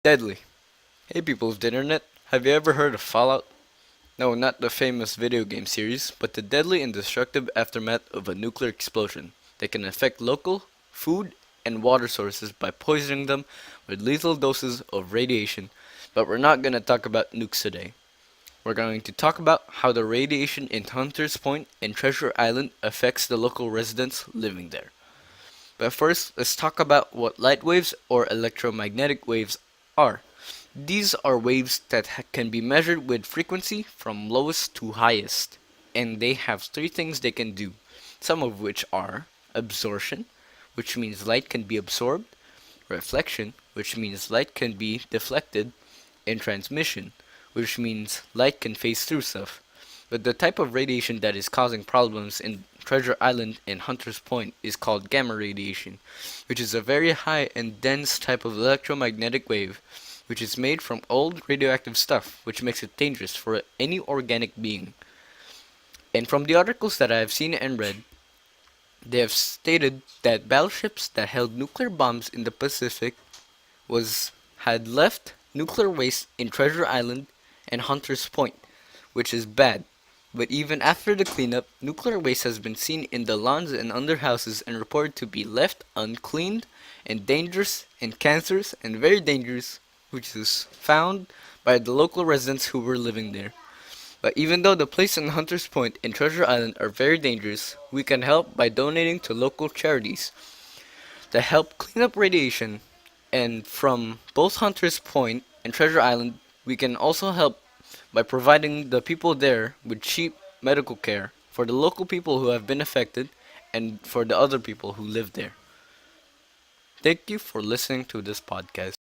Deadly. Hey people of the internet, have you ever heard of Fallout? No, not the famous video game series, but the deadly and destructive aftermath of a nuclear explosion that can affect local, food, and water sources by poisoning them with lethal doses of radiation. But we're not going to talk about nukes today. We're going to talk about how the radiation in Hunters Point and Treasure Island affects the local residents living there. But first, let's talk about what light waves or electromagnetic waves are. These are waves that can be measured with frequency from lowest to highest, and they have three things they can do, some of which are absorption, which means light can be absorbed, reflection, which means light can be deflected, and transmission, which means light can phase through stuff. But the type of radiation that is causing problems in Treasure Island and Hunters Point is called gamma radiation, which is a very high and dense type of electromagnetic wave which is made from old radioactive stuff, which makes it dangerous for any organic being. And from the articles that I have seen and read, they have stated that battleships that held nuclear bombs in the Pacific had left nuclear waste in Treasure Island and Hunters Point, which is bad. But even after the cleanup, nuclear waste has been seen in the lawns and under houses and reported to be left uncleaned and dangerous and cancerous and very dangerous, which is found by the local residents who were living there. But even though the place in Hunters Point and Treasure Island are very dangerous, we can help by donating to local charities that help clean up radiation. And from both Hunters Point and Treasure Island, we can also help by providing the people there with cheap medical care for the local people who have been affected and for the other people who live there. Thank you for listening to this podcast.